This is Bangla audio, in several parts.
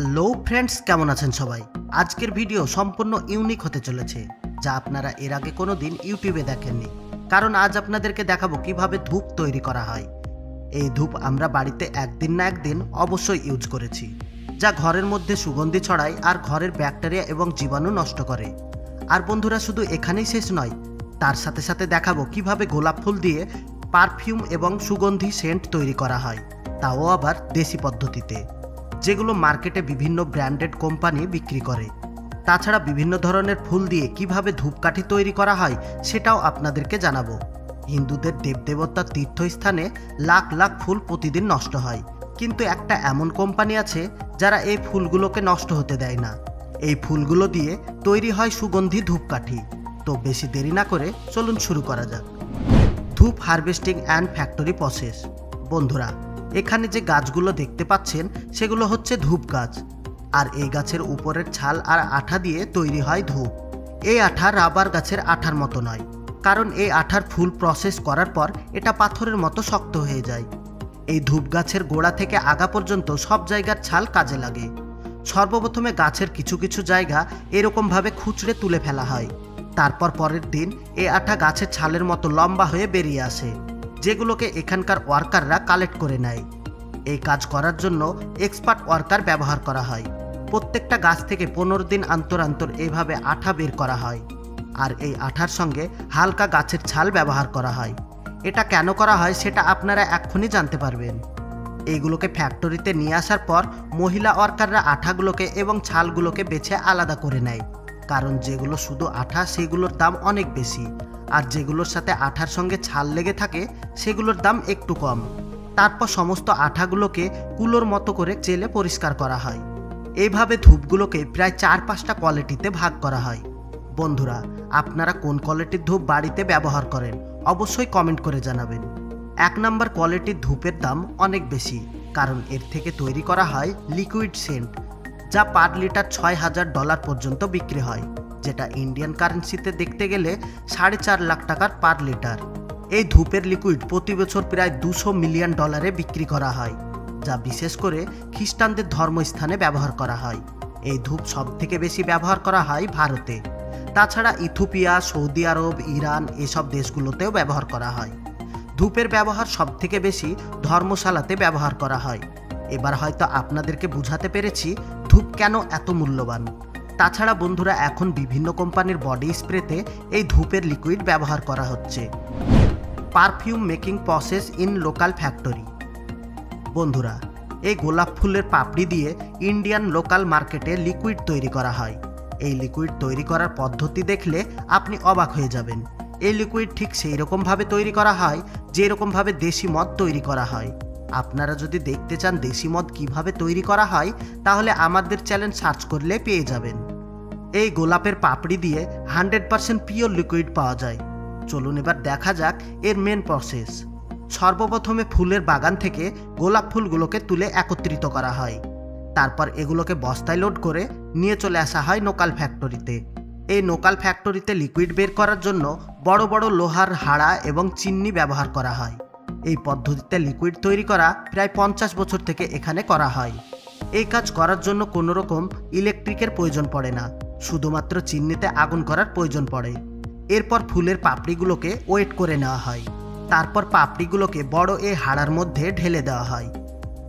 হ্যালো ফ্রেন্ডস, কেমন আছেন সবাই? আজকের ভিডিও সম্পূর্ণ ইউনিক হতে চলেছে, যা আপনারা এর আগে কোনোদিন ইউটিউবে দেখেননি। কারণ আজ আপনাদেরকে দেখাবো কিভাবে ধূপ তৈরি করা হয়। এই ধূপ আমরা বাড়িতে একদিন না একদিন অবশ্যই ইউজ করেছি, যা ঘরের মধ্যে সুগন্ধি ছড়ায় আর ঘরের ব্যাকটেরিয়া এবং জীবাণু নষ্ট করে। আর বন্ধুরা, শুধু এখানেই শেষ নয়, তার সাথে সাথে দেখাবো কিভাবে গোলাপ ফুল দিয়ে পারফিউম এবং সুগন্ধি সেন্ট তৈরি করা হয়, তাও আবার দেশি পদ্ধতিতে, যেগুলো মার্কেটে বিভিন্ন ব্র্যান্ডেড কোম্পানি বিক্রি করে। তাছাড়া বিভিন্ন ধরনের ফুল দিয়ে কিভাবে ধূপকাঠি তৈরি করা হয় সেটাও আপনাদেরকে জানাবো। হিন্দুদের দেবদেবতার তীর্থস্থানে লাখ লাখ ফুল প্রতিদিন নষ্ট হয়, কিন্তু একটা এমন কোম্পানি আছে যারা এই ফুলগুলোকে নষ্ট হতে দেয় না। এই ফুলগুলো দিয়ে তৈরি হয় সুগন্ধি ধূপকাঠি। তো বেশি দেরি না করে চলুন শুরু করা যাক। ধূপ হারভেস্টিং অ্যান্ড ফ্যাক্টরি প্রসেস। বন্ধুরা, এখানে যে গাছগুলো দেখতে পাচ্ছেন সেগুলো হচ্ছে ধূপ গাছ, আর এই গাছের উপরের ছাল আর আঠা দিয়ে তৈরি হয় ধূপ। এই আঠা রাবার গাছের আঠার মতো নয়, কারণ এই আঠার ফুল প্রসেস করার পর এটা পাথরের মতো শক্ত হয়ে যায়। এই ধূপ গাছের গোড়া থেকে আগা পর্যন্ত সব জায়গার ছাল কাজে লাগে। সর্বপ্রথমে গাছের কিছু কিছু জায়গা এরকমভাবে খুচড়ে তুলে ফেলা হয়। তারপর পরের দিন এই আঠা গাছের ছালের মতো লম্বা হয়ে বেরিয়ে আসে, যেগুলোকে এখানকার ওয়ার্কাররা কালেক্ট করে নেয়। এই কাজ করার জন্য এক্সপার্ট ওয়ার্কার ব্যবহার করা হয়। প্রত্যেকটা গাছ থেকে 15 দিন অন্তর অন্তর এইভাবে আঠা বের করা হয়, আর এই আঠার সঙ্গে হালকা গাছের ছাল ব্যবহার করা হয়। এটা কেন করা হয় সেটা আপনারা এক্ষুনি জানতে পারবেন। এইগুলোকে ফ্যাক্টরিতে নিয়ে আসার পর মহিলা ওয়ার্কাররা আঠাগুলোকে এবং ছালগুলোকে বেছে আলাদা করে নেয়, কারণ যেগুলো শুধু আঠা সেগুলোর দাম অনেক বেশি, আর যেগুলোর সাথে আঠার সঙ্গে ছাল লেগে থাকে সেগুলোর দাম একটু কম। তারপর সমস্ত আঠাগুলোকে কুলোর মতো করে চেলে পরিষ্কার করা হয়। এইভাবে ধূপগুলোকে প্রায় 4-5টা কোয়ালিটিতে ভাগ করা হয়। বন্ধুরা, আপনারা কোন কোয়ালিটির ধূপ বাড়িতে ব্যবহার করেন অবশ্যই কমেন্ট করে জানাবেন। 1 নম্বর কোয়ালিটির ধূপের দাম অনেক বেশি, কারণ এর থেকে তৈরি করা হয় লিকুইড সেন্ট, যা পার লিটার $6000 পর্যন্ত বিক্রি হয়, যেটা ইন্ডিয়ান কারেন্সিতে দেখতে গেলে 4.5 লাখ টাকার পার লিটার। এই ধূপের লিকুইড প্রতি বছর প্রায় $200 মিলিয়ন বিক্রি করা হয়, যা বিশেষ করে খ্রিস্টানদের ধর্মস্থানে ব্যবহার করা হয়। এই ধূপ সব থেকে বেশি ব্যবহার করা হয় ভারতে। তাছাড়া ইথিওপিয়া, সৌদি আরব, ইরান এসব দেশগুলোতেও ব্যবহার করা হয়। ধূপের ব্যবহার সব থেকে বেশি ধর্মশালাতে ব্যবহার করা হয়। এবার হয়তো আপনাদেরকে বুঝাতে পেরেছি ধূপ কেন এত মূল্যবান। তাছাড়া বন্ধুরা, এখন বিভিন্ন কোম্পানির বডি স্প্রেতে এই ধূপের লিকুইড ব্যবহার করা হচ্ছে। Perfume making process in local factory. বন্ধুরা, এই গোলাপ ফুলের পাপড়ি দিয়ে ইন্ডিয়ান লোকাল মার্কেটে লিকুইড তৈরি করা হয়। এই লিকুইড তৈরি করার পদ্ধতি দেখলে আপনি অবাক হয়ে যাবেন। এই লিকুইড ঠিক সেই রকমভাবে তৈরি করা হয় যেরকমভাবে দেশি মদ তৈরি করা হয়। আপনারা যদি দেখতে চান দেশি মদ কিভাবে তৈরি করা হয়, তাহলে আমাদের চ্যানেল সার্চ করলে পেয়ে যাবেন। এই গোলাপের পাপড়ি দিয়ে 100% পিওর লিকুইড পাওয়া যায়। চলুন এবার দেখা যাক এর মেন প্রসেস। সর্বপ্রথমে ফুলের বাগান থেকে গোলাপ ফুলগুলোকে তুলে একত্রিত করা হয়। তারপর এগুলোকে বস্তায় লোড করে নিয়ে চলে আসা হয় লোকাল ফ্যাক্টরিতে। এই লোকাল ফ্যাক্টরিতে লিকুইড বের করার জন্য বড় বড় লোহার হাড়া এবং চিমনি ব্যবহার করা হয়। এই পদ্ধতিতে লিকুইড তৈরি করা প্রায় 50 বছর থেকে এখানে করা হয়। এই কাজ করার জন্য কোনো রকম ইলেকট্রিকের প্রয়োজন পড়ে না, শুধুমাত্র চিমনিতে আগুন করার প্রয়োজন পড়ে। এরপর ফুলের পাপড়িগুলোকে ওয়েট করে নেওয়া হয়। তারপর পাপড়িগুলোকে বড় এই হাড়ার মধ্যে ঢেলে দেওয়া হয়।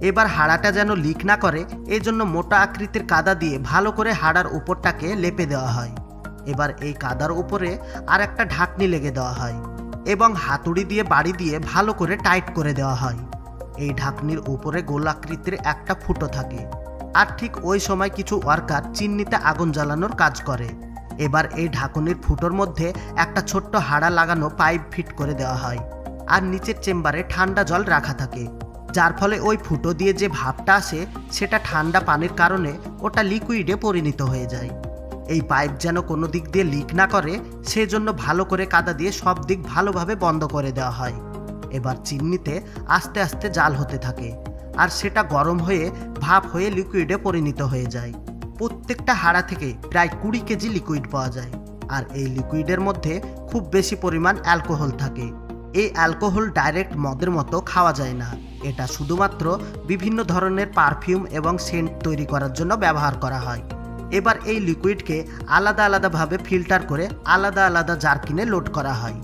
এবার হাড়াটা যেন লিক না করে, এই জন্য মোটা আকৃতির কাদা দিয়ে ভালো করে হাড়ার উপরটাকে লেপে দেওয়া হয়। এবার এই কাদার উপরে আর একটা ঢাকনি লেগে দেওয়া হয় এবং হাতুড়ি দিয়ে বাড়ি দিয়ে ভালো করে টাইট করে দেওয়া হয়। এই ঢাকনির উপরে গোলাকৃতির একটা ফুটো থাকে, আর ঠিক ওই সময় কিছু ওয়ার্কার চিমনিতে আগুন জ্বালানোর কাজ করে। এবার এই ঢাকনির ফুটোর মধ্যে একটা ছোট্ট হাড়া লাগানো পাইপ ফিট করে দেওয়া হয়, আর নিচের চেম্বারে ঠান্ডা জল রাখা থাকে, যার ফলে ওই ফুটো দিয়ে যে ভাপটা আসে সেটা ঠান্ডা পানির কারণে ওটা লিকুইডে পরিণত হয়ে যায়। এই পাইপ যেন কোনো দিক দিয়ে লিক না করে, সেজন্য ভালো করে কাদা দিয়ে সব দিক ভালোভাবে বন্ধ করে দেওয়া হয়। এবার চিমনিতে আস্তে আস্তে জাল হতে থাকে, আর সেটা গরম হয়ে ভাপ হয়ে লিকুইডে পরিণত হয়ে যায়। প্রত্যেকটা হাড়া থেকে প্রায় 20 কেজি লিকুইড পাওয়া যায়, আর এই লিকুইডের মধ্যে খুব বেশি পরিমাণ অ্যালকোহল থাকে। এই অ্যালকোহল ডাইরেক্ট মদের মতো খাওয়া যায় না, এটা শুধুমাত্র বিভিন্ন ধরনের পারফিউম এবং সেন্ট তৈরি করার জন্য ব্যবহার করা হয়। এবার এই লিকুইডকে আলাদা আলাদাভাবে ফিল্টার করে আলাদা আলাদা জারকিনে লোড করা হয়।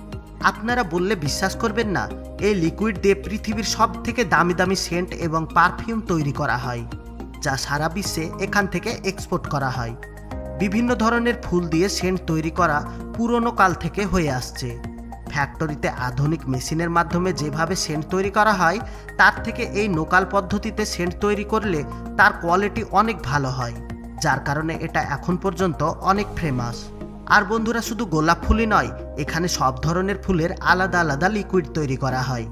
আপনারা বললে বিশ্বাস করবেন না, এই লিকুইড দিয়ে পৃথিবীর সবথেকে দামি দামি সেন্ট এবং পারফিউম তৈরি করা হয়, যা সারা বিশ্বে এখান থেকে এক্সপোর্ট করা হয়। বিভিন্ন ধরনের ফুল দিয়ে সেন্ট তৈরি করা পুরনো কাল থেকে হয়ে আসছে। ফ্যাক্টরিতে আধুনিক মেশিনের মাধ্যমে যেভাবে সেন্ট তৈরি করা হয়, তার থেকে এই লোকাল পদ্ধতিতে সেন্ট তৈরি করলে তার কোয়ালিটি অনেক ভালো হয়, যার কারণে এটা এখন পর্যন্ত অনেক ফেমাস। আর বন্ধুরা, শুধু গোলাপ ফুলই নয়, এখানে সব ধরনের ফুলের আলাদা আলাদা লিকুইড তৈরি করা হয়।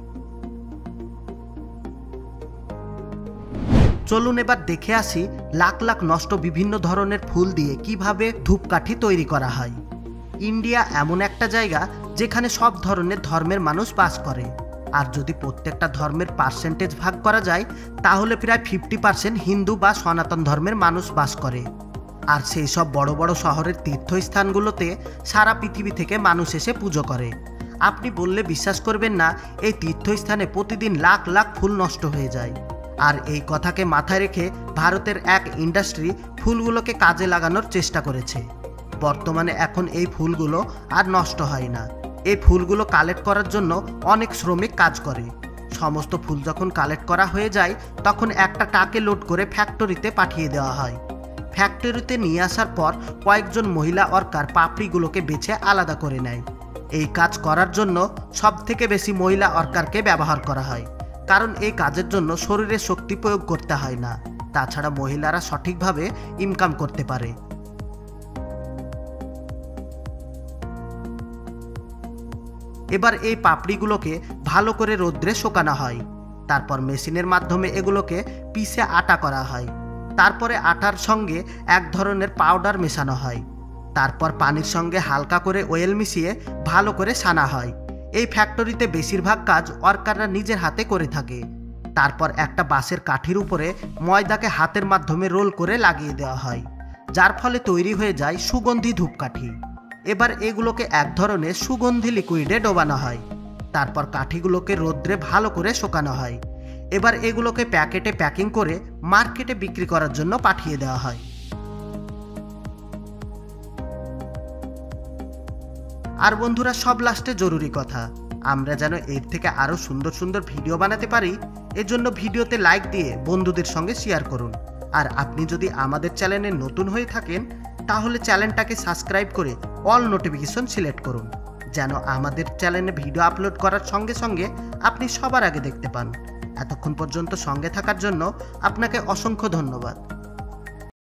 চলুন এবার দেখে আসি লাখ লাখ নষ্ট বিভিন্ন ধরনের ফুল দিয়ে কিভাবে ধূপকাঠি তৈরি করা হয়। ইন্ডিয়া এমন একটা জায়গা যেখানে সব ধরনের ধর্মের মানুষ বাস করে। আর যদি প্রত্যেকটা ধর্মের পার্সেন্টেজ ভাগ করা যায়, তাহলে প্রায় 50% হিন্দু বা সনাতন ধর্মের মানুষ বাস করে। আর সেই সব বড় বড় শহরের তীর্থস্থানগুলোতে সারা পৃথিবী থেকে মানুষ এসে পুজো করে। আপনি বললে বিশ্বাস করবেন না, এই তীর্থস্থানে প্রতিদিন লাখ লাখ ফুল নষ্ট হয়ে যায়। আর এই কথাকে মাথায় রেখে ভারতের এক ইন্ডাস্ট্রি ফুলগুলোকে কাজে লাগানোর চেষ্টা করেছে। বর্তমানে এখন এই ফুলগুলো আর নষ্ট হয় না। এই ফুলগুলো কালেক্ট করার জন্য অনেক শ্রমিক কাজ করে। সমস্ত ফুল যখন কালেক্ট করা হয়ে যায়, তখন একটা ট্রাকে লোড করে ফ্যাক্টরিতে পাঠিয়ে দেওয়া হয়। ফ্যাক্টরিতে নিয়ে আসার পর কয়েকজন মহিলা ওয়ার্কার পাপড়িগুলোকে বেছে আলাদা করে নেয়। এই কাজ করার জন্য সবথেকে বেশি মহিলা ওয়ার্কারকে ব্যবহার করা হয়, কারণ এই কাজের জন্য শরীরে শক্তি প্রয়োগ করতে হয় না। তাছাড়া মহিলারা সঠিকভাবে ইনকাম করতে পারে। এবার এই পাপড়িগুলোকে ভালো করে রোদ্রে শুকানো হয়। তারপর মেশিনের মাধ্যমে এগুলোকে পিষে আটা করা হয়। তারপরে আটার সঙ্গে এক ধরনের পাউডার মেশানো হয়। তারপর পানির সঙ্গে হালকা করে অয়েল মিশিয়ে ভালো করে সানা হয়। এই ফ্যাক্টরিতে বেশিরভাগ কাজ ওয়ার্কাররা নিজের হাতে করে থাকে। তারপর একটা বাঁশের কাঠির উপরে ময়দাকে হাতের মাধ্যমে রোল করে লাগিয়ে দেওয়া হয়, যার ফলে তৈরি হয়ে যায় সুগন্ধি ধূপকাঠি। এবার এগুলোকে এক ধরনের সুগন্ধি লিকুইডে ডোবানো হয়। তারপর কাঠিগুলোকে রোদ্রে ভালো করে শুকানো হয়। এবার এগুলোকে প্যাকেটে প্যাকিং করে মার্কেটে বিক্রি করার জন্য পাঠিয়ে দেওয়া হয়। আর বন্ধুরা, সব লাস্টে জরুরি কথা, আমরা যেন এর থেকে আরো সুন্দর সুন্দর ভিডিও বানাতে পারি, এজন্য ভিডিওতে লাইক দিয়ে বন্ধুদের সঙ্গে শেয়ার করুন। আর আপনি যদি আমাদের চ্যানেলে নতুন হয়ে থাকেন, তাহলে চ্যানেলটাকে সাবস্ক্রাইব করে অল নোটিফিকেশন সিলেক্ট করুন, যেন আমাদের চ্যানেলে ভিডিও আপলোড করার সঙ্গে সঙ্গে আপনি সবার আগে দেখতে পান। এতক্ষণ পর্যন্ত সঙ্গে থাকার জন্য আপনাকে অসংখ্য ধন্যবাদ।